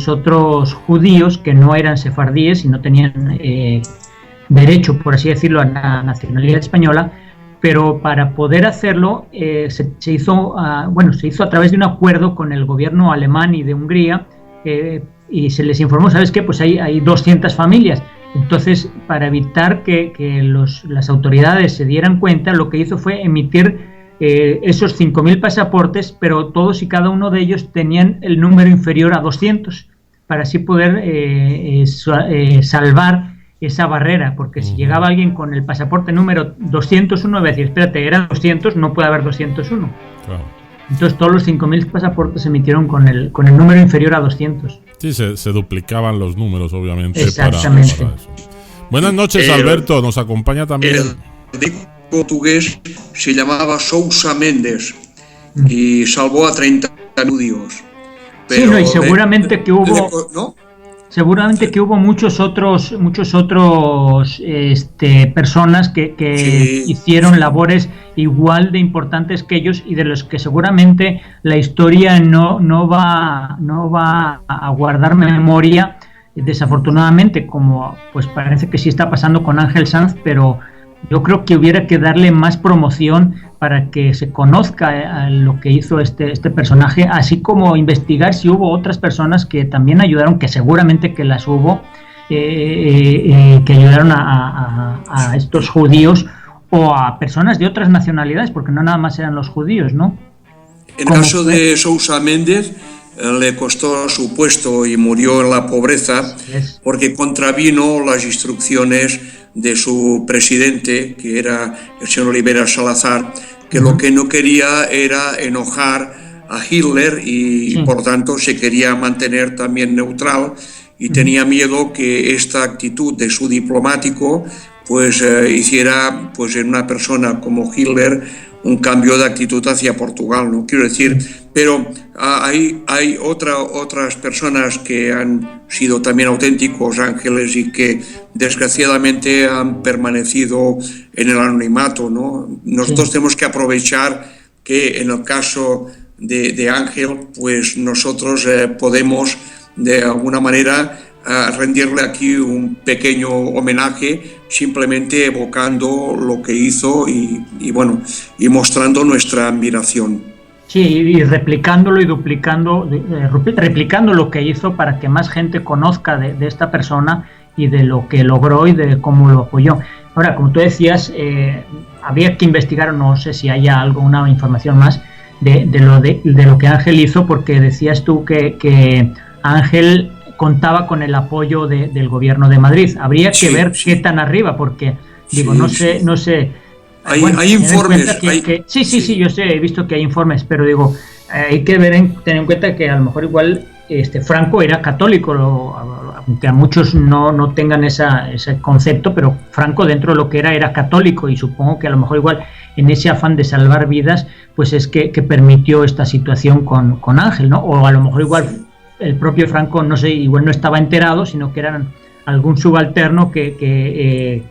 los otros judíos que no eran sefardíes y no tenían derecho, por así decirlo, a la nacionalidad española, pero para poder hacerlo se hizo a través de un acuerdo con el gobierno alemán y de Hungría, y se les informó, ¿sabes qué? Pues hay 200 familias. Entonces, para evitar que las autoridades se dieran cuenta, lo que hizo fue emitir esos 5.000 pasaportes, pero todos y cada uno de ellos tenían el número inferior a 200, para así poder salvar esa barrera, porque si llegaba alguien con el pasaporte número 201, iba a decir, espérate, eran 200, no puede haber 201. Claro. Entonces todos los 5.000 pasaportes se emitieron con el número inferior a 200. Sí, se duplicaban los números, obviamente. Exactamente. Para eso. Buenas noches, Alberto. Nos acompaña también. El portugués se llamaba Sousa Mendes y salvó a 30 judíos. Sí, no, y seguramente que hubo... ¿no? Seguramente que hubo muchos otros personas que hicieron labores igual de importantes que ellos y de los que seguramente la historia no va a guardar memoria, desafortunadamente, como pues parece que sí está pasando con Ángel Sanz, pero yo creo que hubiera que darle más promoción para que se conozca lo que hizo este personaje, así como investigar si hubo otras personas que también ayudaron, que seguramente que las hubo, que ayudaron a estos judíos o a personas de otras nacionalidades, porque no nada más eran los judíos, ¿no? En caso de Sousa Mendes, le costó su puesto y murió en la pobreza porque contravino las instrucciones de su presidente, que era el señor Olivera Salazar, que lo que no quería era enojar a Hitler y por tanto se quería mantener también neutral y tenía miedo que esta actitud de su diplomático pues hiciera pues en una persona como Hitler un cambio de actitud hacia Portugal, ¿no? Quiero decir, pero hay otras personas que han sido también auténticos ángeles y que desgraciadamente han permanecido en el anonimato, ¿no? Nosotros tenemos que aprovechar que en el caso de Ángel, pues nosotros podemos de alguna manera rendirle aquí un pequeño homenaje, simplemente evocando lo que hizo y bueno, y mostrando nuestra admiración. Sí, y replicándolo y replicando lo que hizo para que más gente conozca de esta persona y de lo que logró y de cómo lo apoyó. Ahora, como tú decías, habría que investigar, no sé si haya alguna información más de lo que Ángel hizo, porque decías tú que Ángel contaba con el apoyo del gobierno de Madrid. Habría que ver qué tan arriba, porque digo, no sé. Hay informes. Sí, yo sé, he visto que hay informes, pero digo, hay que tener en cuenta que a lo mejor igual Franco era católico, aunque a muchos no tengan ese concepto, pero Franco dentro de lo que era católico, y supongo que a lo mejor igual en ese afán de salvar vidas, pues es que permitió esta situación con Ángel, ¿no? O a lo mejor igual el propio Franco, no sé, igual no estaba enterado, sino que eran algún subalterno que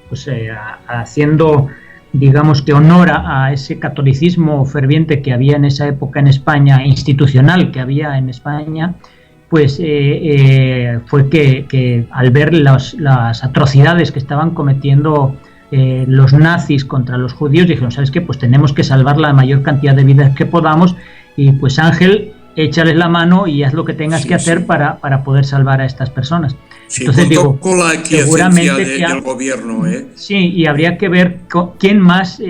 haciendo, digamos, que honor a ese catolicismo ferviente que había en esa época en España, institucional que había en España, pues fue que al ver las atrocidades que estaban cometiendo los nazis contra los judíos, dijeron, ¿sabes qué? Pues tenemos que salvar la mayor cantidad de vidas que podamos, y pues Ángel, échales la mano y haz lo que tengas que hacer para poder salvar a estas personas. Sí, entonces digo, con la seguramente del gobierno, Sí, y habría que ver quién más,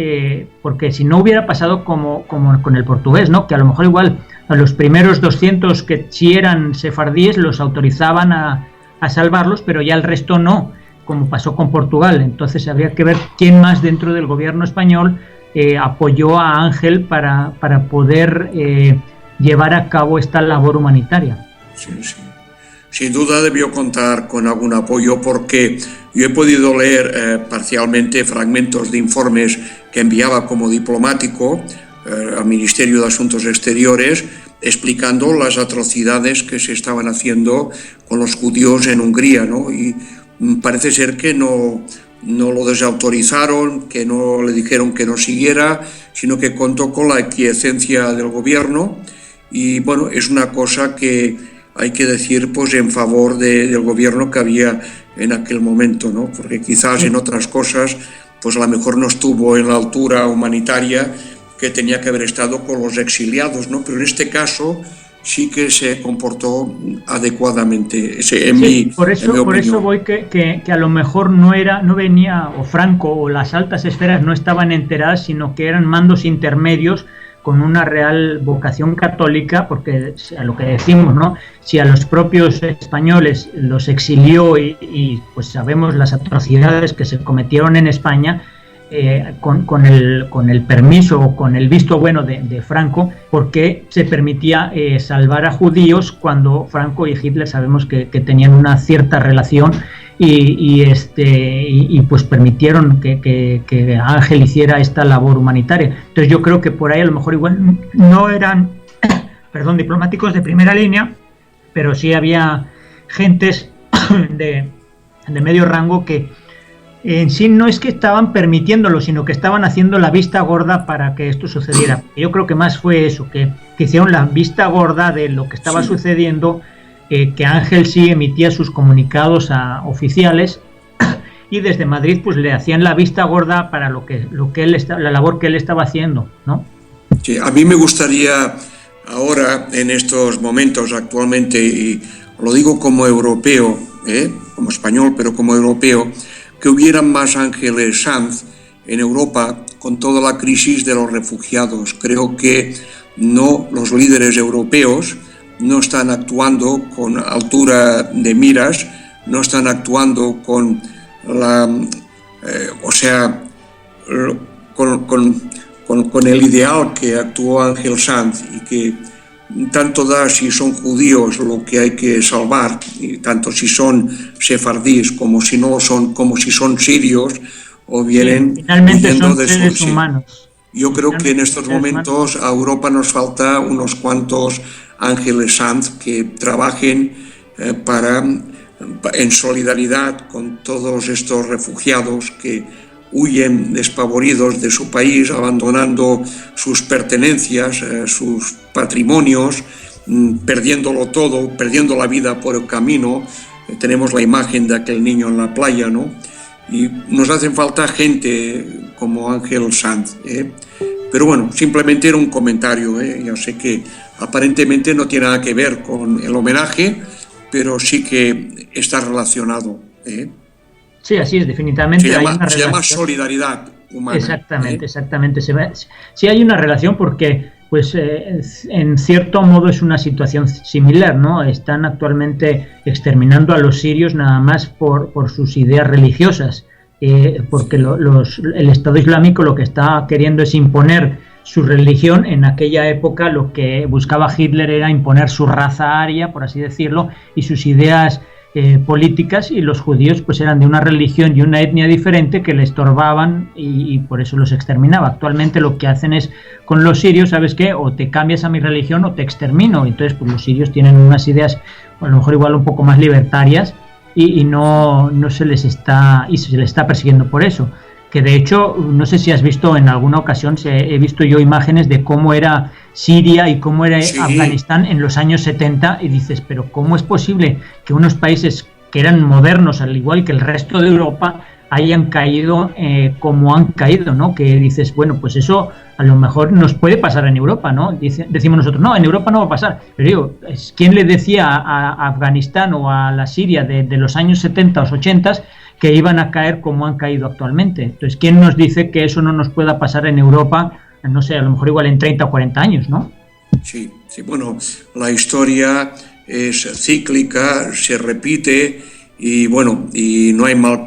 porque si no hubiera pasado como con el portugués, ¿no? Que a lo mejor igual a los primeros 200 que sí eran sefardíes los autorizaban a salvarlos, pero ya el resto no, como pasó con Portugal. Entonces habría que ver quién más dentro del gobierno español apoyó a Ángel para poder llevar a cabo esta labor humanitaria. Sí. Sin duda debió contar con algún apoyo, porque yo he podido leer parcialmente fragmentos de informes que enviaba como diplomático al Ministerio de Asuntos Exteriores, explicando las atrocidades que se estaban haciendo con los judíos en Hungría, ¿no? Y parece ser que no lo desautorizaron, que no le dijeron que no siguiera, sino que contó con la aquiescencia del gobierno. Y bueno, es una cosa que hay que decir, pues en favor del gobierno que había en aquel momento, ¿no? Porque quizás en otras cosas, pues a lo mejor no estuvo en la altura humanitaria que tenía que haber estado con los exiliados, ¿no? Pero en este caso sí que se comportó adecuadamente, por eso voy que a lo mejor no venía, o Franco o las altas esferas no estaban enteradas, sino que eran mandos intermedios con una real vocación católica, porque a lo que decimos, ¿no? Si a los propios españoles los exilió y pues sabemos las atrocidades que se cometieron en España, con el permiso o con el visto bueno de Franco, porque se permitía salvar a judíos cuando Franco y Hitler sabemos que tenían una cierta relación y pues permitieron que Ángel hiciera esta labor humanitaria. Entonces yo creo que por ahí a lo mejor igual no eran diplomáticos de primera línea, pero sí había gentes de medio rango que en sí no es que estaban permitiéndolo, sino que estaban haciendo la vista gorda para que esto sucediera. Yo creo que más fue eso, que hicieron la vista gorda de lo que estaba sucediendo, que Ángel sí emitía sus comunicados oficiales y desde Madrid pues le hacían la vista gorda para la labor que él estaba haciendo, ¿no? Sí, a mí me gustaría ahora, en estos momentos actualmente, y lo digo como europeo, como español, pero como europeo, que hubieran más Ángeles Sanz en Europa con toda la crisis de los refugiados. Creo que los líderes europeos no están actuando con altura de miras, no están actuando con con el ideal que actuó Ángel Sanz, y que tanto da si son judíos lo que hay que salvar, y tanto si son sefardíes como si no lo son, como si son sirios o vienen huyendo de seres humanos. Yo creo que en estos momentos a Europa nos falta unos cuantos Ángeles Sanz que trabajen en solidaridad con todos estos refugiados que huyen despavoridos de su país, abandonando sus pertenencias, sus patrimonios, perdiéndolo todo, perdiendo la vida por el camino. Tenemos la imagen de aquel niño en la playa, ¿no? Y nos hacen falta gente como Ángel Sanz, Pero bueno, simplemente era un comentario, Ya sé que aparentemente no tiene nada que ver con el homenaje, pero sí que está relacionado, Sí, así es, definitivamente. Se llama solidaridad humana. Exactamente. Sí hay una relación porque, pues, en cierto modo es una situación similar, ¿no? Están actualmente exterminando a los sirios nada más por sus ideas religiosas, porque el Estado Islámico lo que está queriendo es imponer su religión. En aquella época lo que buscaba Hitler era imponer su raza aria, por así decirlo, y sus ideas políticas, y los judíos pues eran de una religión y una etnia diferente que le estorbaban y por eso los exterminaba. Actualmente lo que hacen es con los sirios, ¿sabes qué? O te cambias a mi religión o te extermino. Entonces pues los sirios tienen unas ideas a lo mejor igual un poco más libertarias y no se les está persiguiendo por eso. Que de hecho, no sé si has visto en alguna ocasión, he visto yo imágenes de cómo era Siria y cómo era Afganistán en los años 70, y dices, pero ¿cómo es posible que unos países que eran modernos, al igual que el resto de Europa, hayan caído como han caído, ¿no? Que dices, bueno, pues eso a lo mejor nos puede pasar en Europa, ¿no? Decimos nosotros, no, en Europa no va a pasar. Pero digo, ¿quién le decía a Afganistán o a la Siria de los años 70 o 80 que iban a caer como han caído actualmente? Entonces, ¿quién nos dice que eso no nos pueda pasar en Europa, no sé, a lo mejor igual en 30 o 40 años, ¿no? Sí, bueno, la historia es cíclica, se repite, y bueno, y no hay mal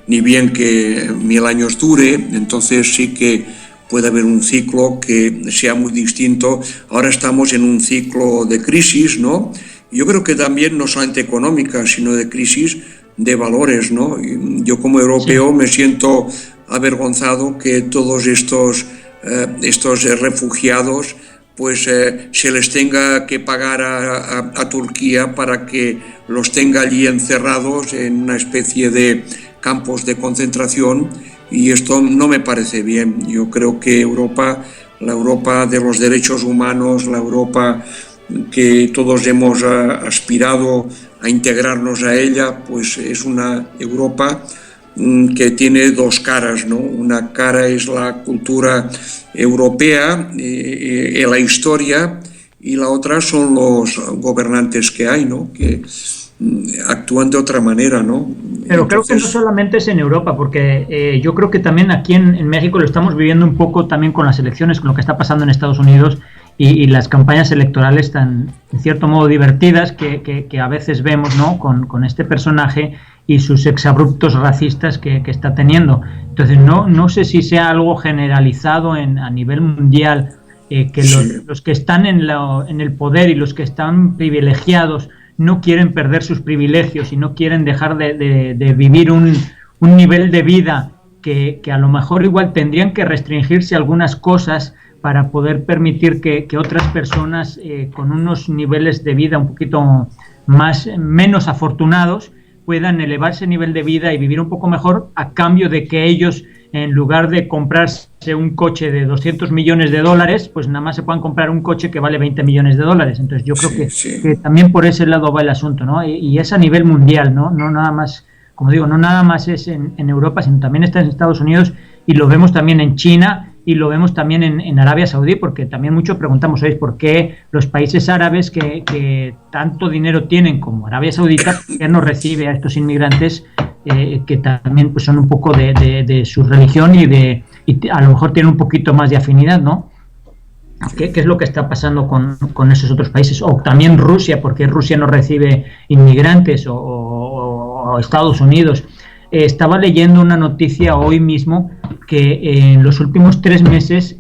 ni bien que 1000 años dure. Entonces sí que puede haber un ciclo que sea muy distinto. Ahora estamos en un ciclo de crisis, ¿no? Yo creo que también no solamente económica, sino de crisis de valores, ¿no? Yo como europeo me siento avergonzado que todos estos refugiados pues se les tenga que pagar a Turquía para que los tenga allí encerrados en una especie de campos de concentración, y esto no me parece bien. Yo creo que la Europa de los derechos humanos, la Europa que todos hemos aspirado a integrarnos a ella, pues es una Europa que tiene dos caras, ¿no? Una cara es la cultura europea, la historia, y la otra son los gobernantes que hay, ¿no? Que actúan de otra manera, ¿no? Pero creo que no solamente es en Europa, porque yo creo que también aquí en México lo estamos viviendo un poco también con las elecciones, con lo que está pasando en Estados Unidos y las campañas electorales tan, en cierto modo, divertidas que a veces vemos, ¿no? Con este personaje y sus exabruptos racistas que está teniendo. Entonces, no sé si sea algo generalizado a nivel mundial, que los que están en el poder y los que están privilegiados no quieren perder sus privilegios y no quieren dejar de vivir un nivel de vida que a lo mejor igual tendrían que restringirse algunas cosas para poder permitir que otras personas con unos niveles de vida un poquito menos afortunados puedan elevar ese nivel de vida y vivir un poco mejor, a cambio de que ellos, en lugar de comprarse un coche de 200 millones de dólares, pues nada más se puedan comprar un coche que vale 20 millones de dólares. Entonces yo creo que también por ese lado va el asunto, ¿no? Y es a nivel mundial, ¿no? No nada más, como digo, no nada más es en Europa, sino también está en Estados Unidos, y lo vemos también en China y lo vemos también en Arabia Saudí, porque también mucho preguntamos, ¿sabéis por qué los países árabes que tanto dinero tienen como Arabia Saudita, por qué no recibe a estos inmigrantes que también pues son un poco de su religión y a lo mejor tienen un poquito más de afinidad, ¿no? ¿Qué es lo que está pasando con esos otros países? O también Rusia, ¿por qué Rusia no recibe inmigrantes? O Estados Unidos. Estaba leyendo una noticia hoy mismo que en los últimos 3 meses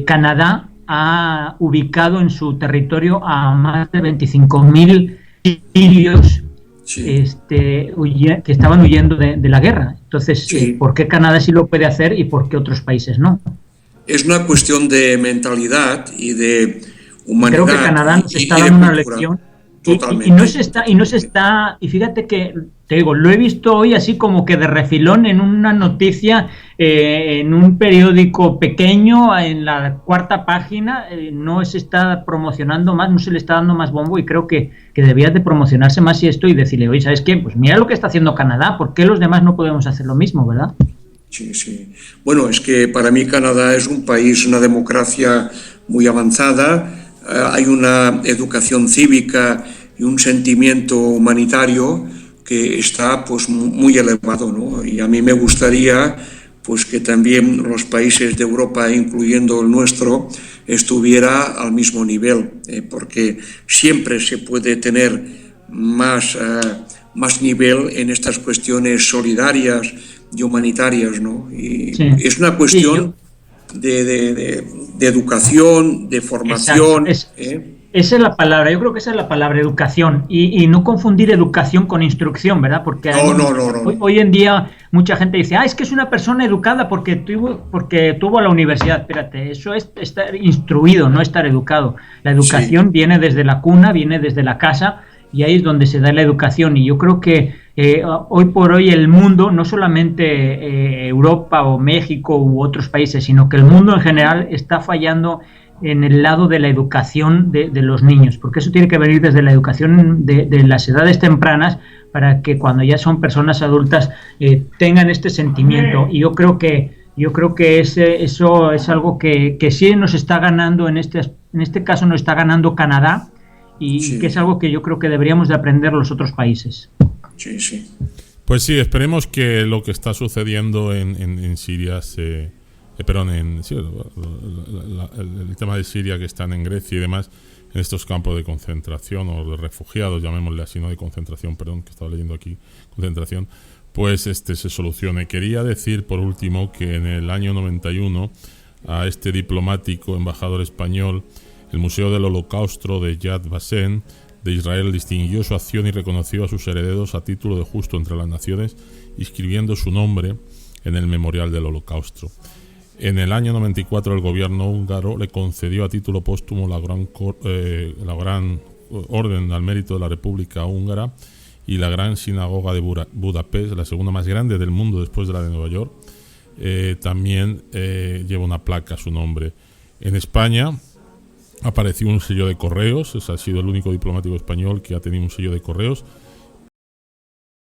Canadá ha ubicado en su territorio a más de 25.000 sirios que estaban huyendo de la guerra. Entonces, ¿por qué Canadá sí lo puede hacer y por qué otros países no? Es una cuestión de mentalidad y de humanidad. Creo que Canadá nos está dando una lección. Y no se está, y fíjate que, te digo, lo he visto hoy así como que de refilón en una noticia, en un periódico pequeño, en la 4ª página, no se está promocionando más, no se le está dando más bombo, y creo que debería de promocionarse más y decirle, oye, ¿sabes qué? Pues mira lo que está haciendo Canadá, ¿por qué los demás no podemos hacer lo mismo, verdad? Sí. Bueno, es que para mí Canadá es un país, una democracia muy avanzada, hay una educación cívica y un sentimiento humanitario que está pues muy elevado, ¿no? Y a mí me gustaría pues que también los países de Europa, incluyendo el nuestro, estuviera al mismo nivel, porque siempre se puede tener más nivel en estas cuestiones solidarias y humanitarias, ¿no? Y es una cuestión de educación, de formación. Esa es la palabra, yo creo que esa es la palabra, educación, y no confundir educación con instrucción, ¿verdad? Porque hoy en día mucha gente dice, es que es una persona educada porque tuvo la universidad. Espérate, eso es estar instruido, no estar educado. La educación viene desde la cuna, viene desde la casa, y ahí es donde se da la educación. Y yo creo que hoy por hoy el mundo, no solamente Europa o México u otros países, sino que el mundo en general está fallando en el lado de la educación de los niños, porque eso tiene que venir desde la educación de las edades tempranas, para que cuando ya son personas adultas tengan este sentimiento. Y yo creo que eso es algo que sí nos está ganando, en este caso nos está ganando Canadá, y que es algo que yo creo que deberíamos de aprender los otros países. Sí. Pues sí, esperemos que lo que está sucediendo en Siria el tema de Siria, que están en Grecia y demás, en estos campos de concentración o de refugiados, llamémosle así, no de concentración, que estaba leyendo aquí, concentración, pues se solucione. Quería decir, por último, que en el año 91 a este diplomático, embajador español, el Museo del Holocausto de Yad Vashem de Israel distinguió su acción y reconoció a sus herederos a título de justo entre las naciones, inscribiendo su nombre en el Memorial del Holocausto. En el año 94 el gobierno húngaro le concedió a título póstumo la gran Orden al Mérito de la República Húngara, y la Gran Sinagoga de Budapest, la segunda más grande del mundo después de la de Nueva York, también lleva una placa a su nombre. En España, apareció un sello de correos. Ha sido el único diplomático español que ha tenido un sello de correos.